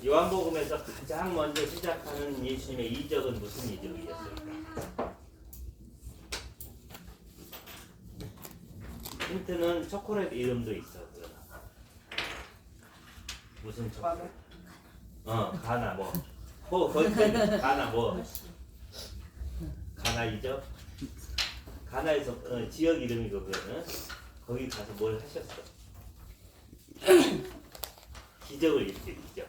요한복음에서 가장 먼저 시작하는 예수님의 이적은 무슨 이적이었을까? 힌트는 초콜릿 이름도 있어. 그러나 무슨 초콜릿? 가나 뭐. 거기까지 가나 뭐. 가나 이적? 가나에서 지역 이름이고 그거는 거기 가서 뭘 하셨어? 기적을 일으키죠.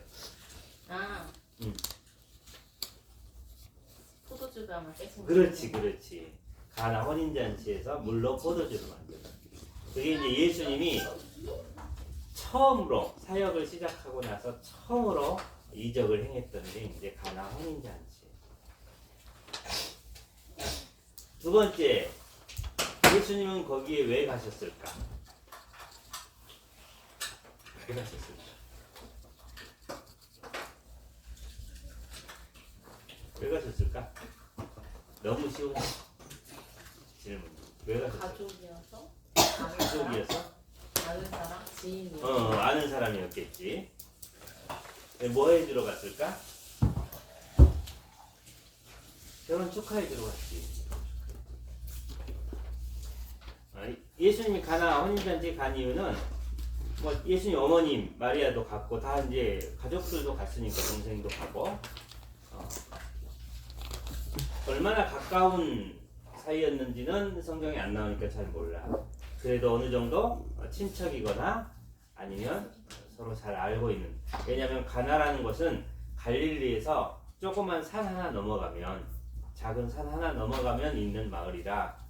포도주가 막 깨진 거. 그렇지. 가나 혼인잔치에서 물로 포도주를 만들어. 그게 이제 예수님이 처음으로 사역을 시작하고 나서 처음으로 이적을 행했던 게 이제 가나 혼인잔치. 두 번째, 예수님은 거기에 왜 가셨을까? 왜 가셨을까? 왜 가셨을까? 너무 쉬운 질문. 왜 가셨을까? 가족이어서? 가족이어서? 아는 사람? 지인이? 아는 사람이었겠지. 뭐 해주러 갔을까? 결혼 축하해주러 갔지. 예수님이 가나 혼인잔치 간 이유는 뭐 예수님 어머님 마리아도 갔고 다 이제 가족들도 갔으니까 동생도 가고 얼마나 가까운 사이였는지는 성경에 안 나오니까 잘 몰라. 그래도 어느 정도 친척이거나 아니면 서로 잘 알고 있는. 왜냐하면 가나라는 것은 갈릴리에서 조그만 산 하나 넘어가면 작은 산 하나 넘어가면 있는 마을이라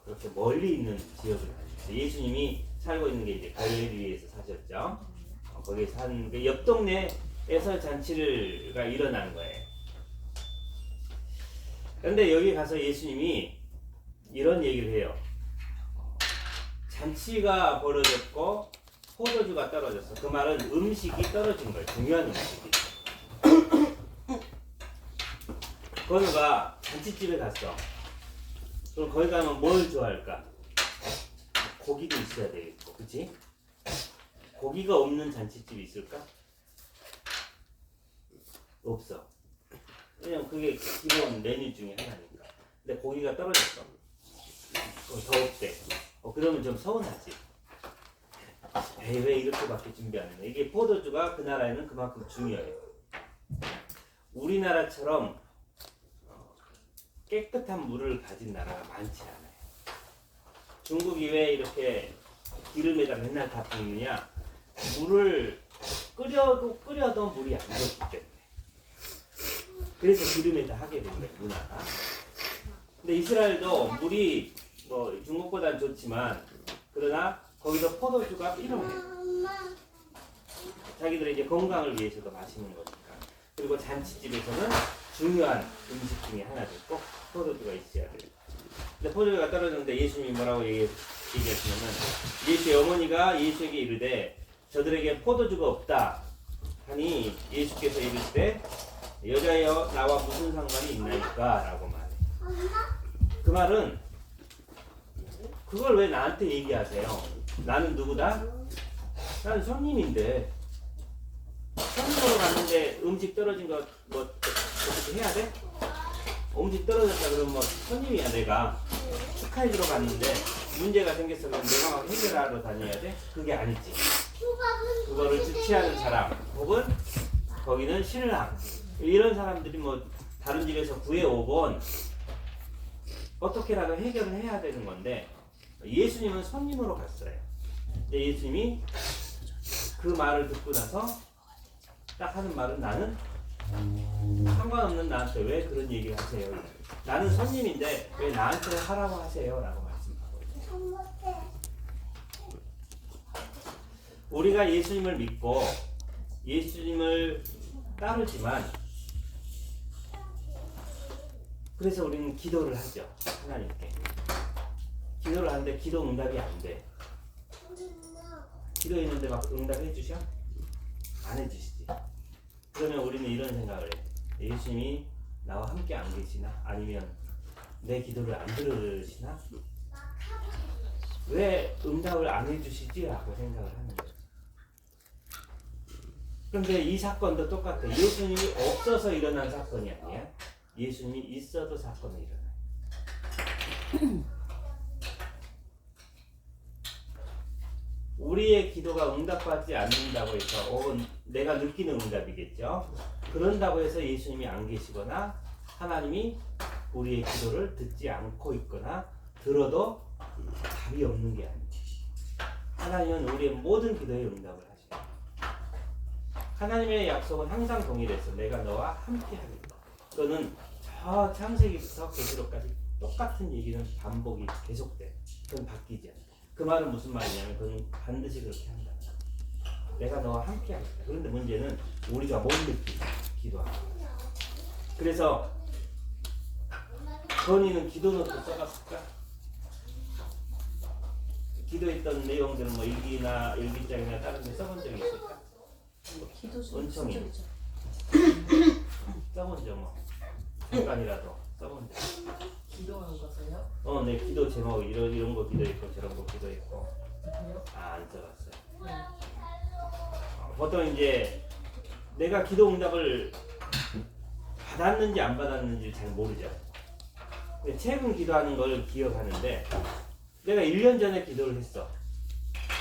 그렇게 멀리 있는 지역을 다녔어요. 예수님이 살고 있는 게 이제 갈릴리에서 사셨죠. 거기 산 옆 동네에서 잔치가 일어난 거예요. 그런데 여기 가서 예수님이 이런 얘기를 해요. 잔치가 벌어졌고 포도주가 떨어졌어. 그 말은 음식이 떨어진 거예요. 중요한 음식이. 건우가 잔치집에 갔어. 그럼 거기 가면 뭘 좋아할까? 고기도 있어야 되겠고, 그치? 고기가 없는 잔치집이 있을까? 없어. 왜냐면 그게 기본 메뉴 중에 하나니까. 근데 고기가 떨어졌어. 더 없대. 그러면 좀 서운하지. 에이, 왜 이렇게밖에 준비 안 했나? 이게 포도주가 그 나라에는 그만큼 중요해요. 우리나라처럼 깨끗한 물을 가진 나라가 많지 않아요. 중국이 왜 이렇게 기름에다 맨날 다 붓느냐? 물을 끓여도 물이 안 좋기 때문에. 그래서 기름에다 하게 된 거예요, 문화가. 근데 이스라엘도 물이 뭐 중국보다는 좋지만 그러나 거기서 포도주가 필요해. 자기들의 이제 건강을 위해서도 마시는 거니까. 그리고 잔치집에서는 중요한 음식 중에 하나도 꼭 포도주가 있어야 돼요. 근데 포도주가 떨어졌는데 예수님이 뭐라고 얘기하시냐면 예수의 어머니가 예수에게 이르되 저들에게 포도주가 없다 하니 예수께서 이르시되 여자여 나와 무슨 상관이 있나이까? 라고 말해. 그 말은 그걸 왜 나한테 얘기하세요? 나는 누구다? 나는 손님인데 손님으로 갔는데 음식 떨어진 거 뭐 어떻게 해야 돼? 음식 떨어졌다 그러면 뭐 손님이야 내가. 축하해주러 갔는데 문제가 생겼어 그럼 내가 막 해결하러 다녀야 돼? 그게 아니지. 그거를 주최하는 사람 혹은 거기는 신랑 이런 사람들이 뭐 다른 집에서 구해오건 어떻게라도 해결을 해야 되는 건데 예수님은 손님으로 갔어요. 근데 예수님이 그 말을 듣고 나서 딱 하는 말은 나는 상관없는 나한테 왜 그런 얘기를 하세요? 나는 손님인데 왜 나한테 하라고 하세요? 라고 말씀하고 있어요. 우리가 예수님을 믿고 예수님을 따르지만 그래서 우리는 기도를 하죠. 하나님께. 기도를 하는데 기도 응답이 안 돼. 기도했는데 막 응답해 주셔? 안 해주시지. 그러면 우리는 이런 생각을 해. 예수님이 나와 함께 안 계시나? 아니면 내 기도를 안 들으시나? 왜 응답을 안 해주시지? 라고 생각을 하는 거예요. 그런데 이 사건도 똑같아. 예수님이 없어서 일어난 사건이 아니야. 예수님이 있어도 사건이 일어나. 우리의 기도가 응답받지 않는다고 해서 내가 느끼는 응답이겠죠. 그런다고 해서 예수님이 안 계시거나 하나님이 우리의 기도를 듣지 않고 있거나 들어도 답이 없는 게 아니에요. 하나님은 우리의 모든 기도에 응답을 하셔요. 하나님의 약속은 항상 동일해서 내가 너와 함께 하겠다. 그거는 저 창세기부터 계시록까지 똑같은 얘기는 반복이 계속돼. 그건 바뀌지 않아. 그 말은 무슨 말이냐면 그건 반드시 그렇게 한다. 내가 너와 함께 하겠다. 그런데 문제는 우리가 못 느끼고 기도하는 거야. 그래서 건이는 기도노트 써봤을까? 기도했던 내용들은 뭐 일기장이나 다른 데 써본 적이 있을까? 기도 은총이 써본 적 뭐 잠깐이라도 써본 적. 기도하는 것을요? 내 기도 제목 이런 거 기도했고 저런 거 기도했고. 그래요? 안 써봤어요. 네. 보통 이제 내가 기도 응답을 받았는지 안 받았는지 잘 모르죠. 근데 최근 기도하는 걸 기억하는데 내가 1년 전에 기도를 했어.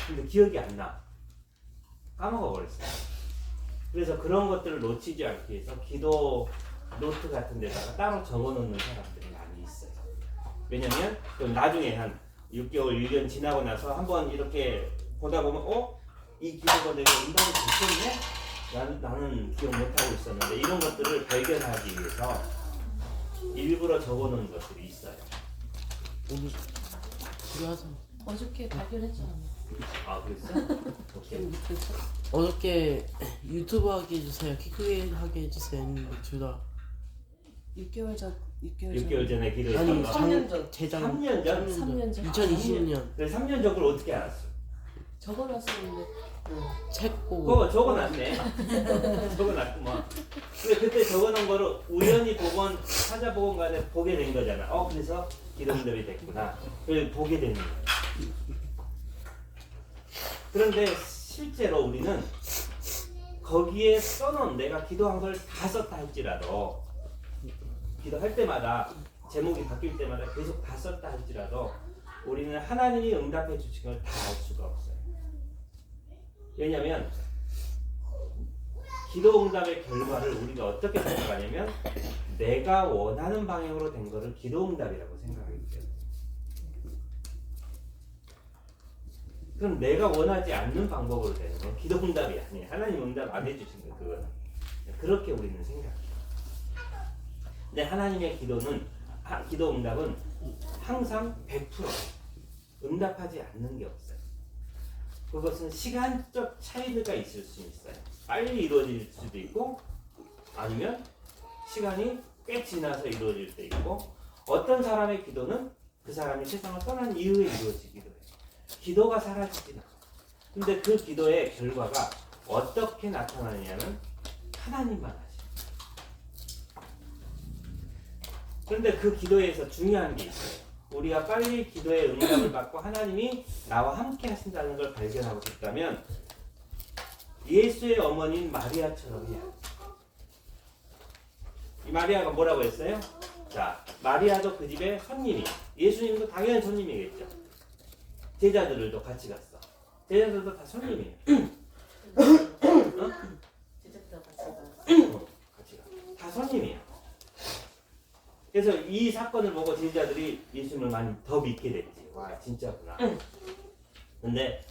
근데 기억이 안 나. 까먹어 버렸어. 그래서 그런 것들을 놓치지 않기 위해서 기도 노트 같은 데다가 따로 적어 놓는 사람들이 많이 있어요. 왜냐면 나중에 한 6개월, 1년 지나고 나서 한번 이렇게 보다 보면 이 기도가 내가 응답이 됐었네? 나는 기억 못하고 있었는데 이런 것들을 발견하기 위해서 일부러 적어 놓은 것들이 있어요. 오늘 필요하죠. 어저께 발견했잖아. 아, 그랬어? 오케이. 어저께 유튜브 하게 해주세요. 키 크게 하게 해주세요. 했는데 둘 다 6개월 전 6개월 전에 아니 기도했던 거. 3년 전. 재작 3년 전? 3년 전. 2020년 그래서 3년 전 걸 어떻게 알았어? 적어놨었는데 책 보고 그거 적어놨네. 적어놨구만. 근데 그때 적어놓은 거를 우연히 찾아보건 간에 보게 된 거잖아. 그래서 기도응답이 됐구나. 그걸 보게 된 거야. 그런데 실제로 우리는 거기에 써놓은 내가 기도한 걸 다 썼다 할지라도 기도할 때마다 제목이 바뀔 때마다 계속 다 썼다 할지라도 우리는 하나님이 응답해 주신 걸 다 알 수가 없어요. 왜냐하면 기도 응답의 결과를 우리가 어떻게 생각하냐면 내가 원하는 방향으로 된 거를 기도 응답이라고 생각하기 때문에. 그럼 내가 원하지 않는 방법으로 되는 건 기도 응답이 아니에요. 하나님 응답 안 해주신 거예요. 그거는. 그렇게 우리는 생각해요. 근데 하나님의 기도 응답은 항상 100% 응답하지 않는 게 없어요. 그것은 시간적 차이가 있을 수 있어요. 빨리 이루어질 수도 있고 아니면 시간이 꽤 지나서 이루어질 때 있고 어떤 사람의 기도는 그 사람이 세상을 떠난 이후에 이루어지기도 해요. 기도가 사라지진 않아요. 근데 그 기도의 결과가 어떻게 나타나냐면 하나님만 하시죠. 그런데 그 기도에서 중요한 게 있어요. 우리가 빨리 기도의 응답을 받고 하나님이 나와 함께 하신다는 걸 발견하고 싶다면 예수의 어머니인 마리아처럼 해야 돼요. 이 마리아가 뭐라고 했어요? 자, 마리아도 그 집에 손님이, 예수님도 당연히 손님이겠죠. 제자들도 같이 갔어. 제자들도 다 손님이에요. 제작자 같이 가. 같이 가. 다 손님이에요. 그래서 이 사건을 보고 제자들이 예수님을 많이 더 믿게 됐지. 와, 진짜구나. 근데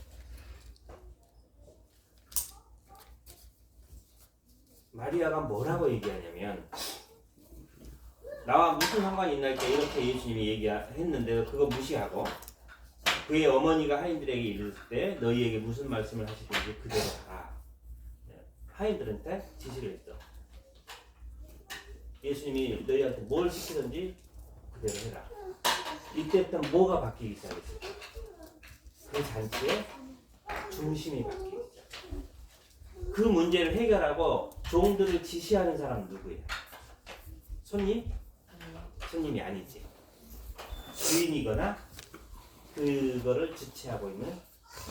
마리아가 뭐라고 얘기하냐면 나와 무슨 상관이 있나 이렇게 예수님이 얘기했는데 그거 무시하고 그의 어머니가 하인들에게 이를 때 너희에게 무슨 말씀을 하시든지 그대로 하라. 하인들한테 지시를 했어. 예수님이 너희한테 뭘 시키든지 그대로 해라. 이때부터 뭐가 바뀌기 시작했어요? 그 잔치의 중심이 바뀌기 시작했어요. 그 문제를 해결하고 종들을 지시하는 사람은 누구예요? 손님? 손님이 아니지. 주인이거나 그거를 주체하고 있는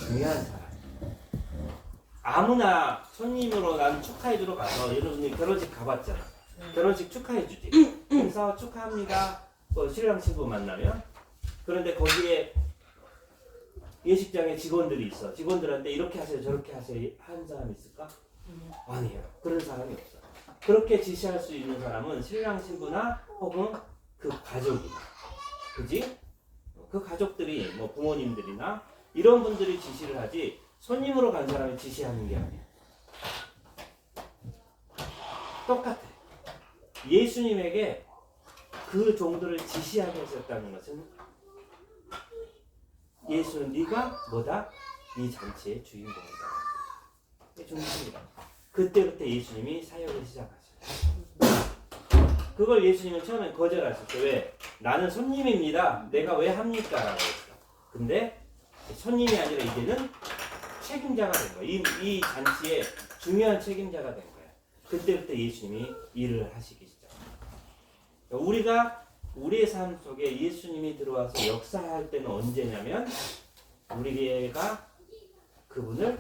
중요한 사람. 아무나 손님으로 난 축하해주러 가서 여러분이 결혼식 가봤잖아. 결혼식 축하해주지. 그래서 축하합니다. 뭐 신랑 신부 만나면 그런데 거기에 예식장에 직원들이 있어. 직원들한테 이렇게 하세요, 저렇게 하세요 하는 사람이 있을까? 아니에요. 그런 사람이 없어. 그렇게 지시할 수 있는 사람은 신랑 신부나 혹은 그 가족이나, 그지? 그 가족들이 뭐 부모님들이나 이런 분들이 지시를 하지 손님으로 간 사람이 지시하는 게 아니야. 똑같아. 예수님에게 그 정도를 지시하게 하셨다는 것은 예수는 네가 뭐다? 이 잔치의 주인공이다. 이게 중심이다. 그때부터 예수님이 사역을 시작하셨어요. 그걸 예수님은 처음에 거절하셨어요. 왜? 나는 손님입니다. 내가 왜 합니까? 라고 했어. 근데 손님이 아니라 이제는 책임자가 된 거야. 이 잔치의 중요한 책임자가 된 거야. 그때부터 예수님이 일을 하시기 시작합니다. 우리가 우리의 삶 속에 예수님이 들어와서 역사할 때는 언제냐면 우리가 그분을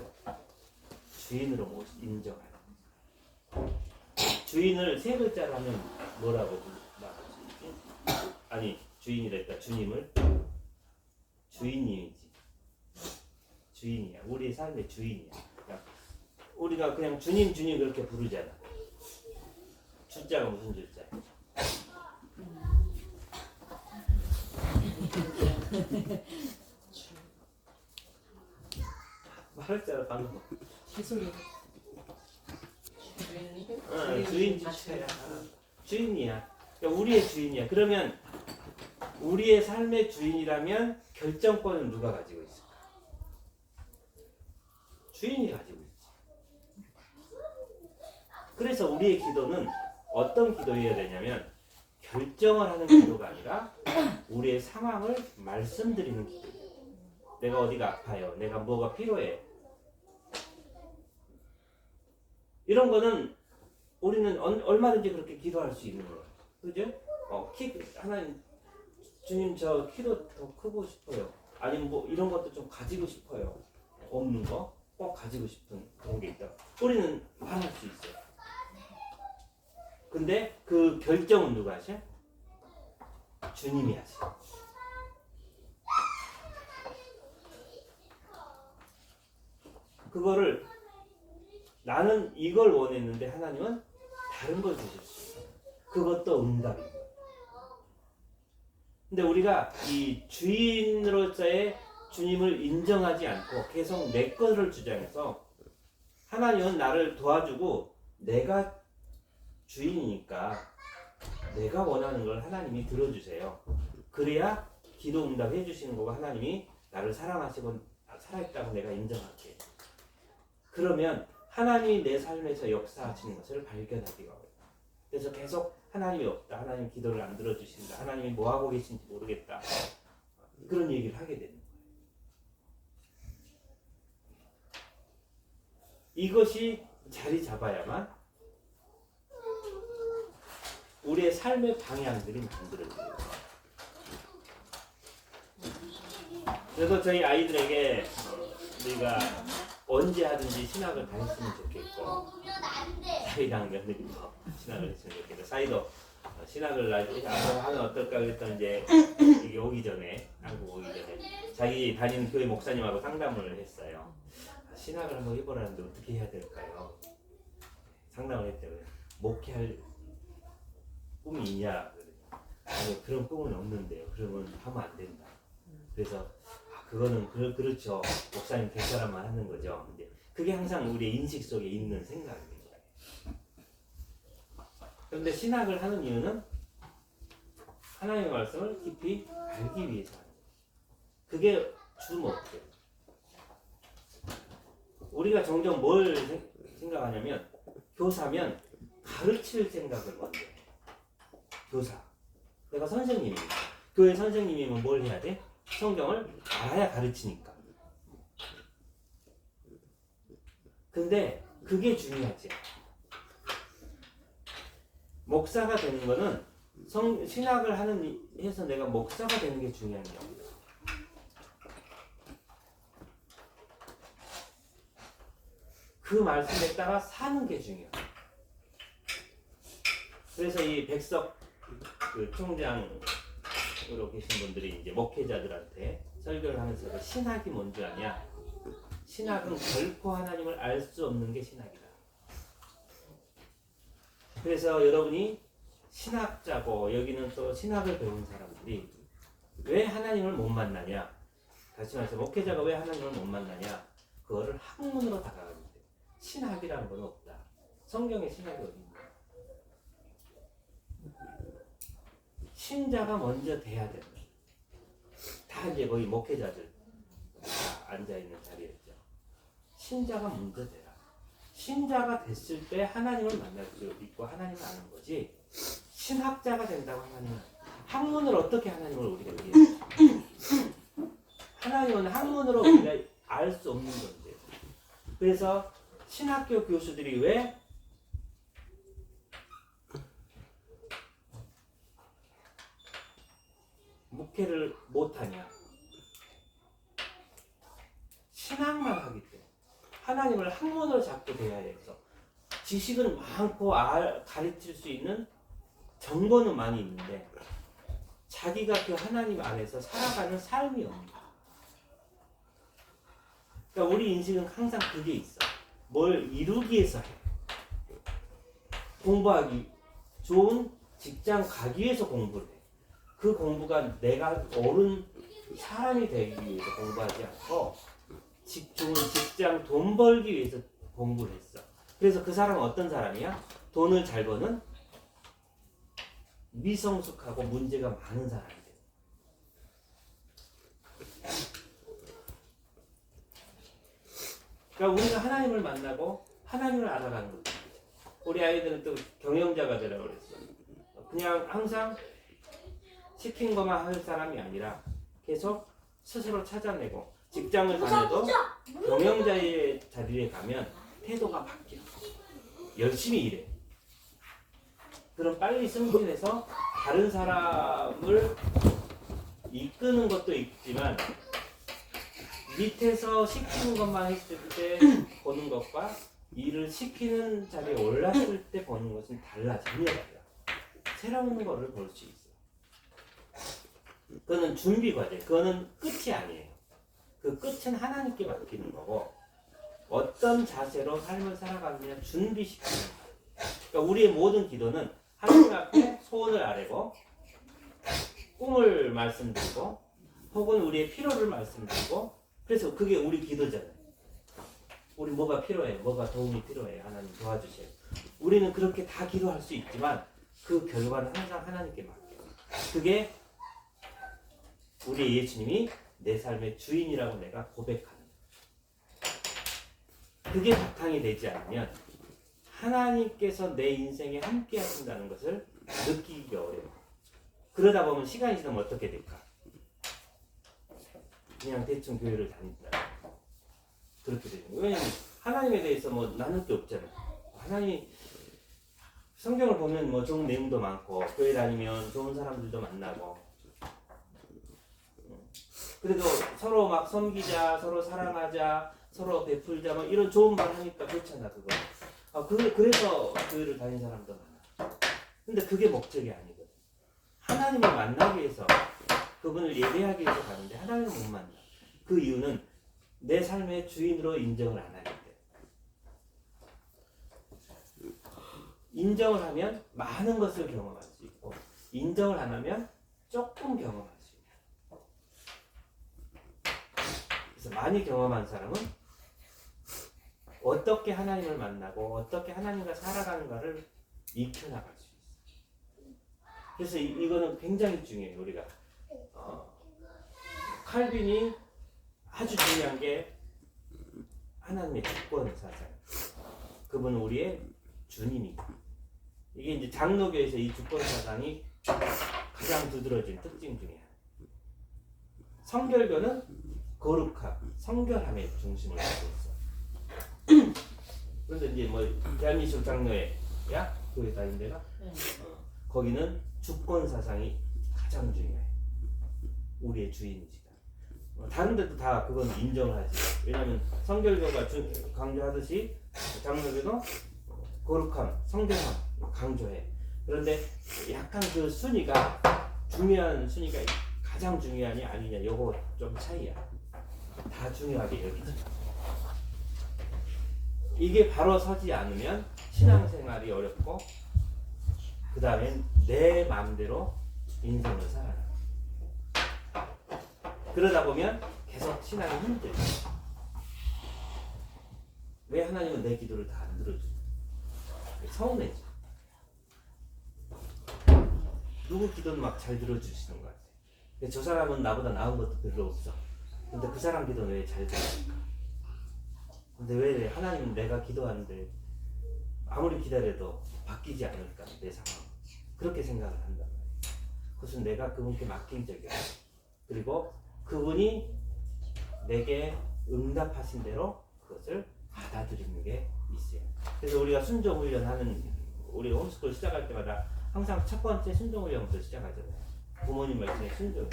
주인으로 인정하는 거예요. 주인을 세 글자로 하면 뭐라고 말하지? 아니 주인이랬다. 주님을 주인님이지. 주인이야. 우리의 삶의 주인이야. 그러니까 우리가 그냥 주님 주님 그렇게 부르잖아. 주자가 무슨 주자야? 말했잖아 방금. 기술이. 주인 주체야. 주인이야. 그러니까 우리의 주인이야. 그러면 우리의 삶의 주인이라면 결정권은 누가 가지고 있을까? 주인이 가지고 있지. 그래서 우리의 기도는 어떤 기도여야 되냐면 결정을 하는 기도가 아니라 우리의 상황을 말씀드리는 기도예요. 내가 어디가 아파요. 내가 뭐가 필요해. 이런 거는 우리는 얼마든지 그렇게 기도할 수 있는 거예요. 그죠? 하나님, 주님 저 키도 더 크고 싶어요. 아니면 뭐 이런 것도 좀 가지고 싶어요. 없는 거 꼭 가지고 싶은 그런 게 있다. 우리는 말할 수 있어요. 근데 그 결정은 누가 하셔? 주님이 하셔. 그거를 나는 이걸 원했는데 하나님은 다른 걸 주셨어요. 그것도 응답이고. 근데 우리가 이 주인으로서의 주님을 인정하지 않고 계속 내 것을 주장해서 하나님은 나를 도와주고 내가 주인이니까 내가 원하는 걸 하나님이 들어주세요. 그래야 기도 응답해 주시는 거고 하나님이 나를 사랑하시고 살아있다고 내가 인정할게. 그러면 하나님이 내 삶에서 역사하시는 것을 발견하기가 어려워요. 그래서 계속 하나님이 없다. 하나님 기도를 안 들어주신다. 하나님이 뭐하고 계신지 모르겠다. 그런 얘기를 하게 되는 거예요. 이것이 자리 잡아야만 우리의 삶의 방향들이 만들어져요. 그래서 저희 아이들에게 우리가 언제 하든지 신학을 다 했으면 좋겠고 사이랑 며느리도 신학을 했으면 좋겠고 사이도 신학을 하면 어떨까 그랬더니 이제 이게 오기 전에 한국 오기 전에 자기 다니는 교회 목사님하고 상담을 했어요. 신학을 한번 해보라는데 어떻게 해야 될까요? 상담을 했대요. 목회할 꿈이 있냐? 아니, 그런 꿈은 없는데요. 그러면 하면 안 된다. 그래서 그거는 그렇죠. 목사님 될 사람만 하는 거죠. 근데 그게 항상 우리의 인식 속에 있는 생각인 거예요. 그런데 신학을 하는 이유는 하나님의 말씀을 깊이 알기 위해서 하는 거예요. 그게 주 목표. 우리가 종종 뭘 생각하냐면 교사면 가르칠 생각을 먼저 해요. 교사. 내가 선생님입니다. 교회 선생님이면 뭘 해야 돼? 성경을 알아야 가르치니까. 근데 그게 중요하지. 목사가 되는 거는 신학을 해서 내가 목사가 되는 게 중요한 게 아니야. 그 말씀에 따라 사는 게 중요해요. 그래서 이 백석 그 총장으로 계신 분들이 이제 목회자들한테 설교를 하면서 신학이 뭔지 아냐? 신학은 결코 하나님을 알 수 없는 게 신학이다. 그래서 여러분이 신학자고 여기는 또 신학을 배운 사람들이 왜 하나님을 못 만나냐? 다시 말해서 목회자가 왜 하나님을 못 만나냐? 그거를 학문으로 다가가야 돼. 신학이라는 건 없다. 성경에 신학이 어디 있냐? 신자가 먼저 돼야 된다. 다 이제 거기 목회자들 다 앉아 있는 자리였죠. 신자가 먼저 돼라. 신자가 됐을 때 하나님을 만날 수 있고 하나님을 아는 거지. 신학자가 된다고 하나님은 학문을 어떻게 하나님을 우리가 이해해? 하나님은 학문으로 우리가 알 수 없는 건데. 그래서 신학교 교수들이 왜 목회를 못하냐? 신학만 하기 때문에 하나님을 학문으로 잡고 돼야 해서 지식은 많고 가르칠 수 있는 정보는 많이 있는데 자기가 그 하나님 안에서 살아가는 삶이 없는 거야. 그러니까 우리 인생은 항상 그게 있어. 뭘 이루기 위해서 해. 공부하기 좋은 직장 가기 위해서 공부를 해. 그 공부가 내가 옳은 사람이 되기 위해서 공부하지 않고 좋은 직장 돈 벌기 위해서 공부를 했어. 그래서 그 사람은 어떤 사람이야? 돈을 잘 버는 미성숙하고 문제가 많은 사람이야. 그러니까 우리가 하나님을 만나고 하나님을 알아가는 거죠. 우리 아이들은 또 경영자가 되라고 그랬어. 그냥 항상 시킨 것만 할 사람이 아니라 계속 스스로 찾아내고 직장을 다녀도 경영자의 자리에 가면 태도가 바뀌어. 열심히 일해. 그럼 빨리 승진해서 다른 사람을 이끄는 것도 있지만 밑에서 시키는 것만 했을 때 보는 것과 일을 시키는 자리에 올랐을 때 보는 것은 전혀 달라. 새로운 거를 볼 수 있어. 그거는 준비 과정. 그거는 끝이 아니에요. 그 끝은 하나님께 맡기는 거고 어떤 자세로 삶을 살아가느냐 준비시키는 거예요. 그러니까 우리의 모든 기도는 하나님 앞에 소원을 아뢰고 꿈을 말씀드리고 혹은 우리의 필요를 말씀드리고 그래서 그게 우리 기도잖아요. 우리 뭐가 필요해? 뭐가 도움이 필요해? 하나님 도와주세요. 우리는 그렇게 다 기도할 수 있지만 그 결과는 항상 하나님께 맡겨요. 그게 우리 예수님이 내 삶의 주인이라고 내가 고백하는 거예요. 그게 바탕이 되지 않으면 하나님께서 내 인생에 함께 하신다는 것을 느끼기 어려워요. 그러다 보면 시간이 지나면 어떻게 될까? 그냥 대충 교회를 다닌다. 그렇게 되는 거예요. 왜냐면 하나님에 대해서 뭐 나눌 게 없잖아요. 하나님 성경을 보면 뭐 좋은 내용도 많고 교회 다니면 좋은 사람들도 만나고 그래도 서로 막 섬기자, 서로 사랑하자, 서로 베풀자 뭐 이런 좋은 말 하니까 그렇잖아 그거. 그래서 교회를 다니는 사람도 많아. 근데 그게 목적이 아니거든. 하나님을 만나기 위해서 그분을 예배하기 위해서 가는데 하나님을 못 만나. 그 이유는 내 삶의 주인으로 인정을 안 하기 때문에. 인정을 하면 많은 것을 경험할 수 있고 인정을 안 하면 조금 경험할 수 있다. 그래서 많이 경험한 사람은 어떻게 하나님을 만나고 어떻게 하나님과 살아가는가를 익혀나갈 수 있어요. 그래서 이거는 굉장히 중요해요. 우리가 칼빈이 아주 중요한 게 하나님의 주권 사상. 그분은 우리의 주님이다. 이게 이제 장로교에서 이 주권 사상이 가장 두드러진 특징 중에 하나. 성결교는 거룩함, 성결함의 중심을 갖고 있어. 그런데 이제 뭐 대한민국 장로회야 교회 다닌 데가 거기는 주권 사상이 가장 중요해. 우리의 주인이시다. 다른 데도 다 그건 인정을 하지. 왜냐하면 성결교가 강조하듯이 장로교도 거룩함, 성경함 강조해. 그런데 약간 그 순위가 중요한 순위가 가장 중요하냐 아니냐 요거 좀 차이야. 다 중요하게 여기지. 이게 바로 서지 않으면 신앙생활이 어렵고 그 다음엔 내 마음대로 인생을 살아라. 그러다 보면 계속 신앙이 힘들지. 왜 하나님은 내 기도를 다 안 들어주지? 서운해지. 누구 기도는 막 잘 들어주시는 것 같아. 저 사람은 나보다 나은 것도 별로 없어. 근데 그 사람 기도는 왜 잘 들어줄까? 근데 왜 하나님은 내가 기도하는데 아무리 기다려도 바뀌지 않을까? 내 상황. 그렇게 생각을 한단 말이야. 그것은 내가 그분께 맡긴 적이야. 그리고 그분이 내게 응답하신 대로 그것을 받아들이는 게 있어요. 그래서 우리가 순종 훈련하는 우리 홈스쿨 시작할 때마다 항상 첫 번째 순종 훈련부터 시작하잖아요. 부모님 말씀에 순종.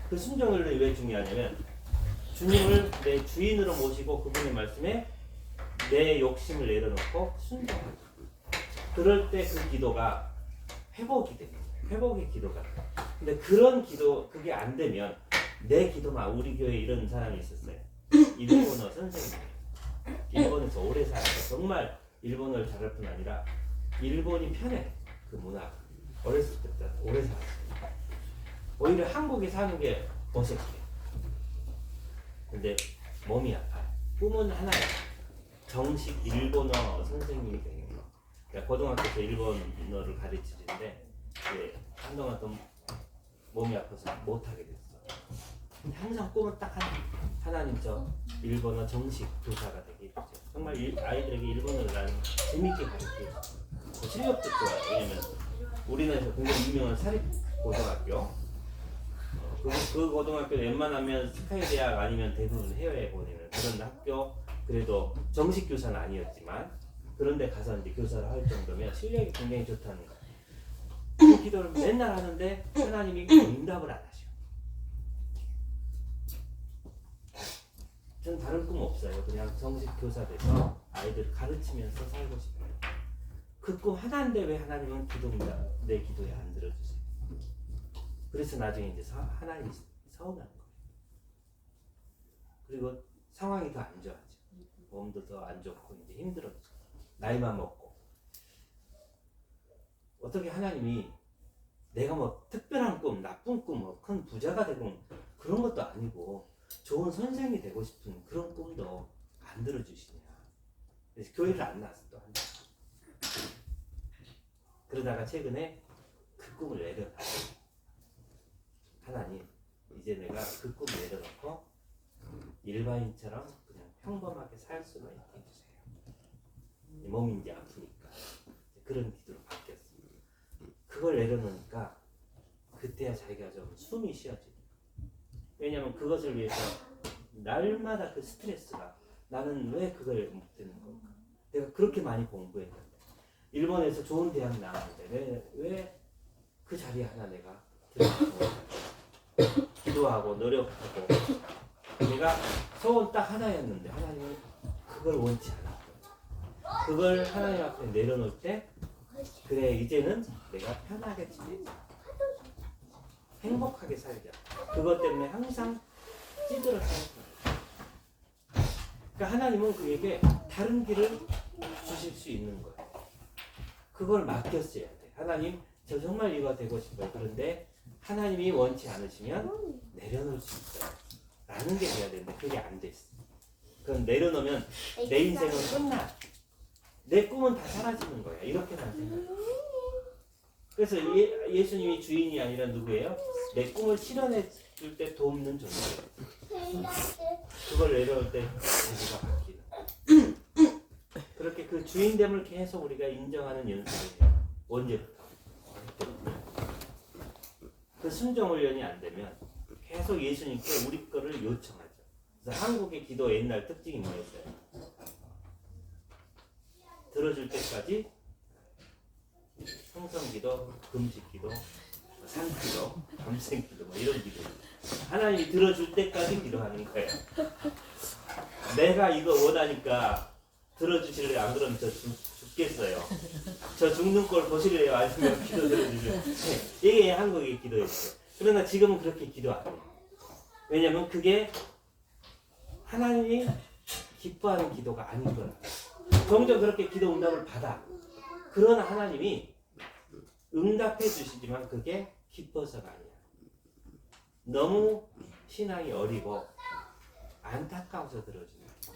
그 순종 훈련이 왜 중요하냐면 주님을 내 주인으로 모시고 그분의 말씀에 내 욕심을 내려놓고 순종하죠. 그럴 때 그 기도가 회복이 됩니다. 회복의 기도가. 근데 그런 기도 그게 안 되면 내 기도만 우리 교회에 이런 사람이 있었어요. 일본어 선생님. 일본에서 오래 살아서 정말 일본어를 잘할 뿐 아니라 일본이 편해. 그 문화. 어렸을 때부터 오래 살았어요. 오히려 한국에 사는 게 어색해. 근데 몸이 아파요. 꿈은 하나야. 정식 일본어 선생님이 되는 거. 그러니까 고등학교에서 일본어를 가르치는데 한동안 좀 몸이 아파서 못하게 됐어. 근데 항상 꿈은 딱 하나님 저 일본어 정식 교사가 되게 있죠. 정말 아이들에게 일본어를 재밌게 가르쳐요. 실력도 좋아요. 왜냐면 우리나라에서 굉장히 유명한 사립고등학교 그 고등학교 웬만하면 스카이 대학 아니면 대부분 해외에 보내는 그런 학교. 그래도 정식 교사는 아니었지만 그런데 가서 이제 교사를 할 정도면 실력이 굉장히 좋다는 거예요. 그 기도를 맨날 하는데 하나님이 응답을 안 하셔. 저는 다른 꿈 없어요. 그냥 정식 교사 돼서 아이들 가르치면서 살고 싶어요. 그 꿈 하나인데 왜 하나님은 내 기도에 안 들어주세요? 그래서 나중에 이제 하나님이 서운한 거예요. 그리고 상황이 더 안 좋아져. 몸도 더 안 좋고 이제 힘들어져. 나이만 먹고. 어떻게 하나님이 내가 뭐 특별한 꿈, 나쁜 꿈, 뭐 큰 부자가 되고 그런 것도 아니고 좋은 선생이 되고 싶은 그런 꿈도 안 들어주시냐. 그래서 교회를 안 나왔어 또 한 번. 그러다가 최근에 그 꿈을 내려놨어요. 하나님, 이제 내가 그 꿈을 내려놓고 일반인처럼 그냥 평범하게 살 수만 있게 해주세요. 몸이 이제 아프니까 그런 기도로 바뀌었습니다. 그걸 내려놓으니까 그때야 자기가 좀 숨이 쉬어지고. 왜냐하면 그것을 위해서 날마다 그 스트레스가 나는 왜 그걸 못 되는 걸까? 내가 그렇게 많이 공부했는데 일본에서 좋은 대학 나왔는데 왜 그 자리에 하나 내가 들어가고 기도하고 노력하고 내가 소원 딱 하나였는데 하나님은 그걸 원치 않았고 그걸 하나님 앞에 내려놓을 때 그래 이제는 내가 편하게 지내자 행복하게 살자 그것 때문에 항상 찌들어 살자. 그러니까 하나님은 그에게 다른 길을 주실 수 있는 거예요. 그걸 맡겼어야 돼. 하나님 저 정말 이거 되고 싶어요. 그런데 하나님이 원치 않으시면 내려놓을 수 있어요. 라는 게 돼야 되는데 그게 안 됐어. 그럼 내려놓으면 내 인생은 끝나. 내 꿈은 다 사라지는 거야. 이렇게만 생각해. 그래서 예수님이 주인이 아니라 누구예요? 내 꿈을 실현해 줄 때 돕는 존재예요. 그걸 내려올 때 자기가 바뀌는. 그렇게 그 주인됨을 계속 우리가 인정하는 연습을 해요. 언제부터? 그 순종 훈련이 안 되면 계속 예수님께 우리 거를 요청하죠. 그래서 한국의 기도 옛날 특징이 뭐였어요? 들어줄 때까지 성성기도, 금식기도, 산기도, 밤생기도 뭐 이런 기도. 하나님이 들어줄 때까지 기도하는 거예요. 내가 이거 원하니까 들어주실래요? 안 그러면 저 죽겠어요. 저 죽는 꼴 보실래요? 아니면 기도 들어주실래요? 네, 이게 한국의 기도였어요. 그러나 지금은 그렇게 기도 안 해요. 왜냐면 그게 하나님이 기뻐하는 기도가 아닌 거야. 종종 그렇게 기도 응답을 받아. 그러나 하나님이 응답해 주시지만 그게 기뻐서가 아니야. 너무 신앙이 어리고 안타까워서 들어주는 거야.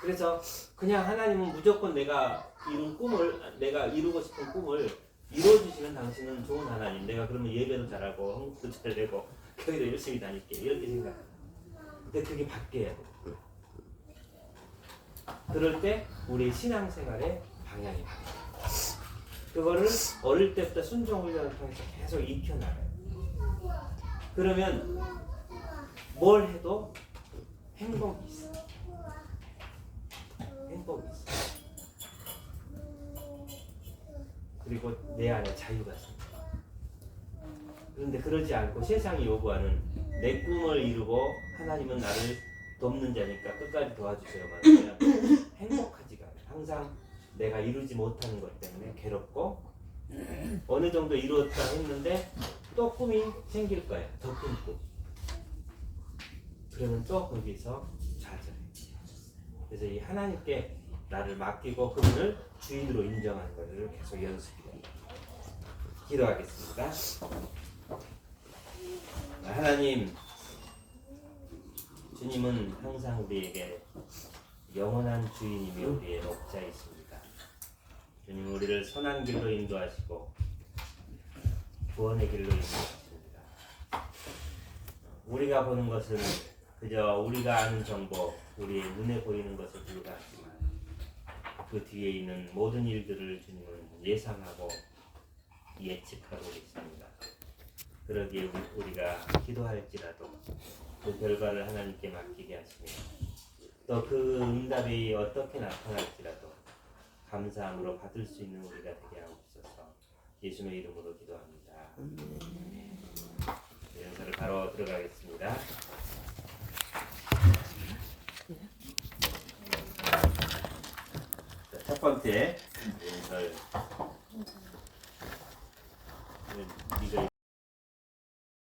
그래서 그냥 하나님은 무조건 내가 이루고 싶은 꿈을 이루어주시는 당신은 좋은 하나님. 내가 그러면 예배도 잘하고 헌금도 잘되고 교회도 열심히 다닐게. 이렇게 생각해. 근데 그게 바뀌어야 돼. 그럴 때 우리 신앙생활의 방향이 바뀌어요. 그거를 어릴 때부터 순종 훈련을 통해서 계속 익혀나가요. 그러면 뭘 해도 행복이 있어. 행복이 있어. 그리고 내 안에 자유가 생겨. 그런데 그러지 않고 세상이 요구하는 내 꿈을 이루고 하나님은 나를 돕는 자니까 끝까지 도와주세요만 하면 행복하지가 않아요. 항상 내가 이루지 못하는 것 때문에 괴롭고 어느 정도 이루었다 했는데 또 꿈이 생길 거야. 더 큰 꿈. 그러면 또 거기서 좌절해. 그래서 이 하나님께 나를 맡기고 그분을 주인으로 인정하는 것을 계속 연습해요. 기도하겠습니다. 하나님, 주님은 항상 우리에게 영원한 주인이며 우리의 목자이십니다. 주님, 우리를 선한 길로 인도하시고 구원의 길로 인도하십니다. 우리가 보는 것은 그저 우리가 아는 정보, 우리의 눈에 보이는 것에 불과하지만 그 뒤에 있는 모든 일들을 주님은 예상하고 예측하고 있습니다. 그러기에 우리가 기도할지라도 그 결과를 하나님께 맡기게 하시며 또 그 응답이 어떻게 나타날지라도 감사함으로 받을 수 있는 우리가 되게 하옵소서. 예수님의 이름으로 기도합니다. 연설을 바로 들어가겠습니다. 자, 첫 번째 연설 네가